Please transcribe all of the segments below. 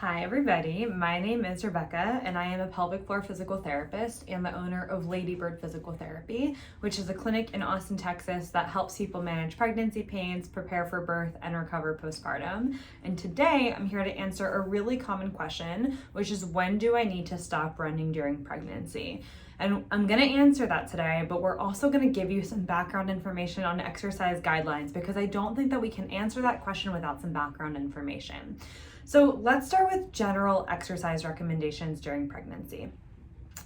Hi everybody, my name is Rebecca and I am a pelvic floor physical therapist and the owner of Ladybird Physical Therapy, which is a clinic in Austin, Texas that helps people manage pregnancy pains, prepare for birth, and recover postpartum. And today I'm here to answer a really common question, which is when do I need to stop running during pregnancy? And I'm going to answer that today, but we're also going to give you some background information on exercise guidelines because I don't think that we can answer that question without some background information. So let's start with general exercise recommendations during pregnancy.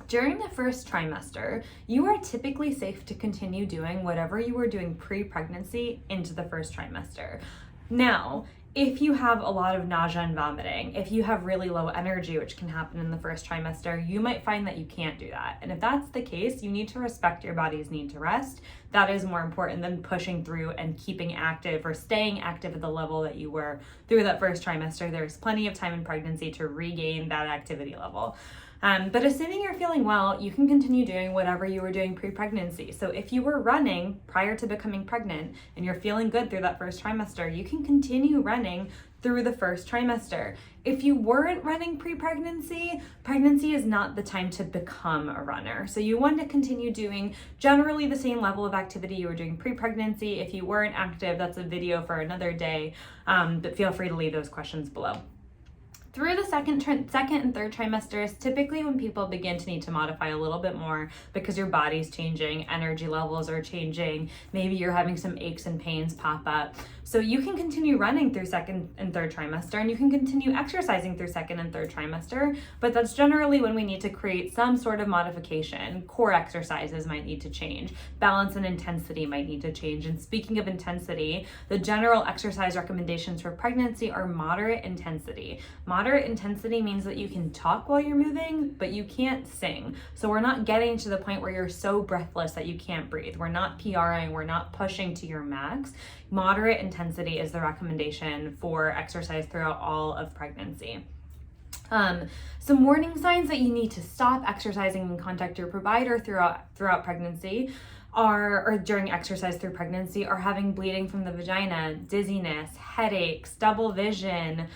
During the first trimester, you are typically safe to continue doing whatever you were doing pre-pregnancy into the first trimester. Now, if you have a lot of nausea and vomiting, if you have really low energy, which can happen in the first trimester, you might find that you can't do that. And if that's the case, you need to respect your body's need to rest. That is more important than pushing through and keeping active or staying active at the level that you were through that first trimester. There's plenty of time in pregnancy to regain that activity level. But assuming you're feeling well, you can continue doing whatever you were doing pre-pregnancy. So if you were running prior to becoming pregnant and you're feeling good through that first trimester, you can continue running through the first trimester. If you weren't running pre-pregnancy, pregnancy is not the time to become a runner. So you want to continue doing generally the same level of activity you were doing pre-pregnancy. If you weren't active, that's a video for another day, but feel free to leave those questions below. Through the second and third trimesters, typically when people begin to need to modify a little bit more because your body's changing, energy levels are changing, maybe you're having some aches and pains pop up. So you can continue running through second and third trimester and you can continue exercising through second and third trimester, but that's generally when we need to create some sort of modification. Core exercises might need to change. Balance and intensity might need to change. And speaking of intensity, the general exercise recommendations for pregnancy are moderate intensity. Moderate intensity means that you can talk while you're moving, but you can't sing. So we're not getting to the point where you're so breathless that you can't breathe. We're not PRing, we're not pushing to your max. Moderate intensity is the recommendation for exercise throughout all of pregnancy. Some warning signs that you need to stop exercising and contact your provider throughout pregnancy or during exercise through pregnancy are having bleeding from the vagina, dizziness, headaches, double vision,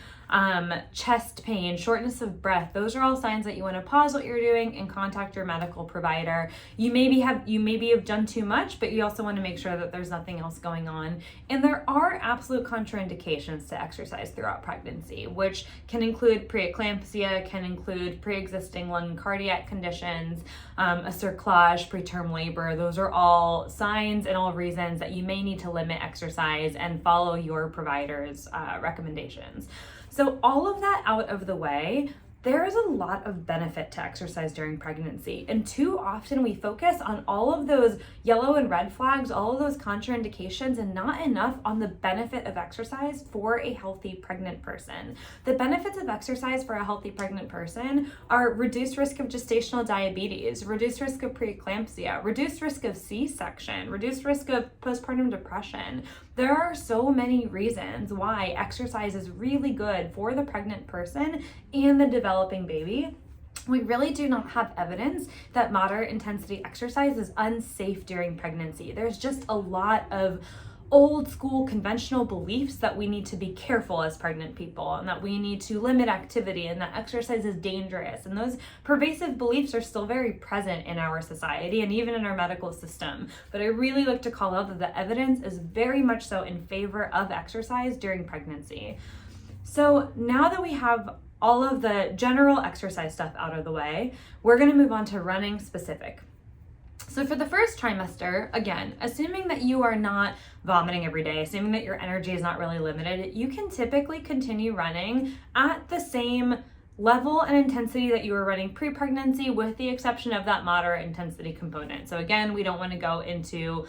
chest pain, shortness of breath. Those are all signs that you want to pause what you're doing and contact your medical provider. You maybe have done too much, but you also want to make sure that there's nothing else going on. And there are absolute contraindications to exercise throughout pregnancy, which can include preeclampsia, can include pre-existing lung and cardiac conditions, a cerclage, preterm labor. Those are all signs and all reasons that you may need to limit exercise and follow your provider's recommendations. So all of that out of the way, there is a lot of benefit to exercise during pregnancy. And too often we focus on all of those yellow and red flags, all of those contraindications, and not enough on the benefit of exercise for a healthy pregnant person. The benefits of exercise for a healthy pregnant person are reduced risk of gestational diabetes, reduced risk of preeclampsia, reduced risk of C-section, reduced risk of postpartum depression. There are so many reasons why exercise is really good for the pregnant person and the developing baby. We really do not have evidence that moderate intensity exercise is unsafe during pregnancy. There's just a lot of old school conventional beliefs that we need to be careful as pregnant people and that we need to limit activity and that exercise is dangerous. And those pervasive beliefs are still very present in our society and even in our medical system. But I really like to call out that the evidence is very much so in favor of exercise during pregnancy. So now that we have all of the general exercise stuff out of the way, we're going to move on to running specific. So for the first trimester, again, assuming that you are not vomiting every day, assuming that your energy is not really limited, you can typically continue running at the same level and intensity that you were running pre-pregnancy with the exception of that moderate intensity component. So again, we don't want to go into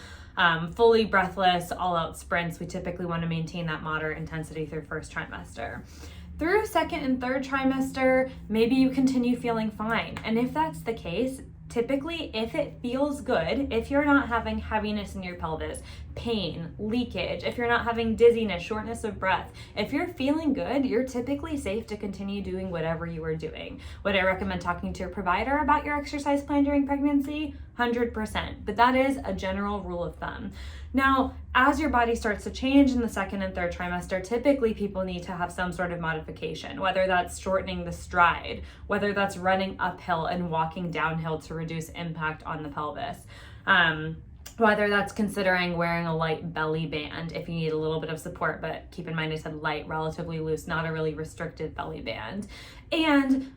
fully breathless, all-out sprints. We typically want to maintain that moderate intensity through first trimester. Through second and third trimester, maybe you continue feeling fine. And if that's the case, typically, if it feels good, if you're not having heaviness in your pelvis, pain, leakage, if you're not having dizziness, shortness of breath, if you're feeling good, you're typically safe to continue doing whatever you are doing. Would I recommend talking to your provider about your exercise plan during pregnancy? 100%, but that is a general rule of thumb. Now, as your body starts to change in the second and third trimester, typically people need to have some sort of modification, whether that's shortening the stride, whether that's running uphill and walking downhill to reduce impact on the pelvis. Whether that's considering wearing a light belly band if you need a little bit of support, but keep in mind I said light, relatively loose, not a really restrictive belly band. And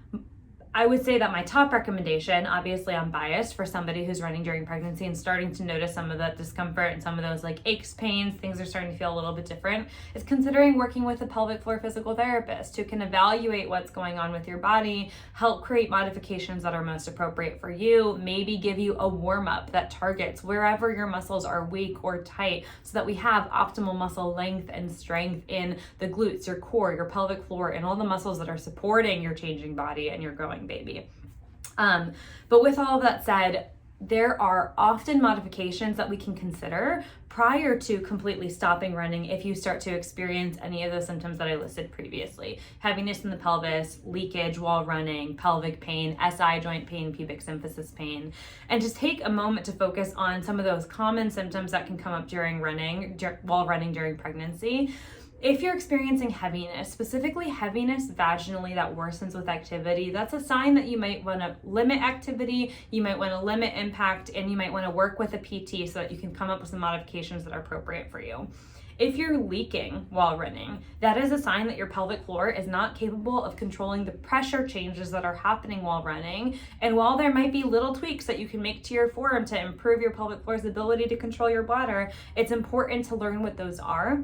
I would say that my top recommendation, obviously I'm biased for somebody who's running during pregnancy and starting to notice some of that discomfort and some of those like aches, pains, things are starting to feel a little bit different, is considering working with a pelvic floor physical therapist who can evaluate what's going on with your body, help create modifications that are most appropriate for you, maybe give you a warm-up that targets wherever your muscles are weak or tight so that we have optimal muscle length and strength in the glutes, your core, your pelvic floor, and all the muscles that are supporting your changing body and your growing baby. But with all of that said, there are often modifications that we can consider prior to completely stopping running if you start to experience any of the symptoms that I listed previously. Heaviness in the pelvis, leakage while running, pelvic pain, SI joint pain, pubic symphysis pain. And just take a moment to focus on some of those common symptoms that can come up while running during pregnancy. If you're experiencing heaviness, specifically heaviness vaginally that worsens with activity, that's a sign that you might want to limit activity, you might want to limit impact, and you might want to work with a PT so that you can come up with some modifications that are appropriate for you. If you're leaking while running, that is a sign that your pelvic floor is not capable of controlling the pressure changes that are happening while running. And while there might be little tweaks that you can make to your form to improve your pelvic floor's ability to control your bladder, it's important to learn what those are,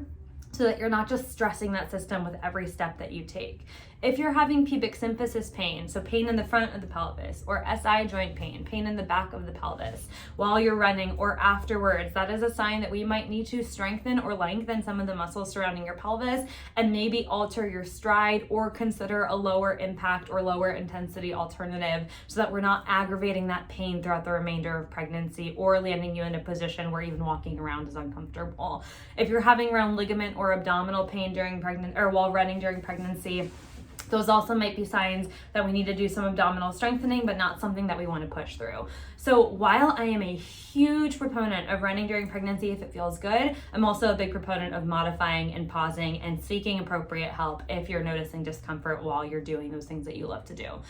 so that you're not just stressing that system with every step that you take. If you're having pubic symphysis pain, so pain in the front of the pelvis, or SI joint pain, pain in the back of the pelvis, while you're running or afterwards, that is a sign that we might need to strengthen or lengthen some of the muscles surrounding your pelvis and maybe alter your stride or consider a lower impact or lower intensity alternative so that we're not aggravating that pain throughout the remainder of pregnancy or landing you in a position where even walking around is uncomfortable. If you're having round ligament or abdominal pain while running during pregnancy, those also might be signs that we need to do some abdominal strengthening, but not something that we want to push through. So while I am a huge proponent of running during pregnancy if it feels good, I'm also a big proponent of modifying and pausing and seeking appropriate help if you're noticing discomfort while you're doing those things that you love to do.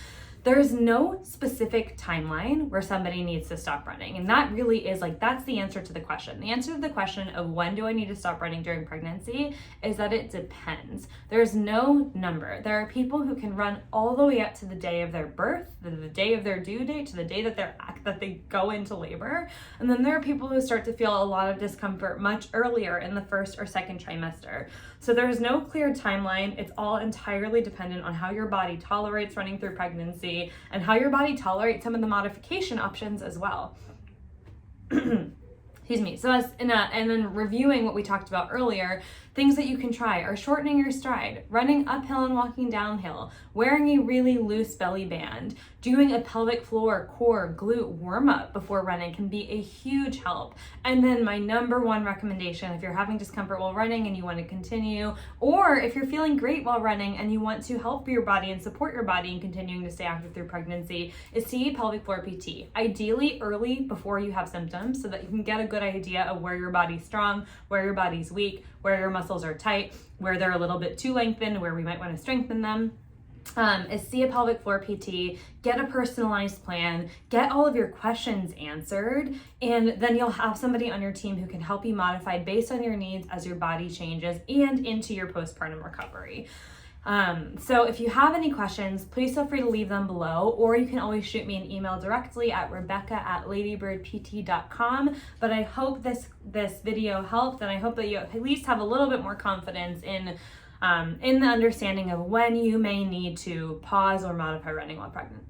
There's no specific timeline where somebody needs to stop running. And that really is that's the answer to the question. The answer to the question of when do I need to stop running during pregnancy is that it depends. There's no number. There are people who can run all the way up to the day of their birth, the day of their due date, to the day that they go into labor. And then there are people who start to feel a lot of discomfort much earlier in the first or second trimester. So there's no clear timeline. It's all entirely dependent on how your body tolerates running through pregnancy and how your body tolerates some of the modification options as well. Excuse me. So and then reviewing what we talked about earlier, things that you can try are shortening your stride, running uphill and walking downhill, wearing a really loose belly band, doing a pelvic floor, core, glute warm-up before running can be a huge help. And then my number one recommendation, if you're having discomfort while running and you want to continue, or if you're feeling great while running and you want to help your body and support your body in continuing to stay active through pregnancy, is see a pelvic floor PT. Ideally early before you have symptoms so that you can get a good idea of where your body's strong, where your body's weak, where your muscles are tight, where they're a little bit too lengthened, where we might want to strengthen them. Is see a pelvic floor PT, get a personalized plan, get all of your questions answered, and then you'll have somebody on your team who can help you modify based on your needs as your body changes and into your postpartum recovery. So if you have any questions, please feel free to leave them below, or you can always shoot me an email directly at rebecca@ladybirdpt.com. But I hope this video helped, and I hope that you at least have a little bit more confidence in the understanding of when you may need to pause or modify running while pregnant.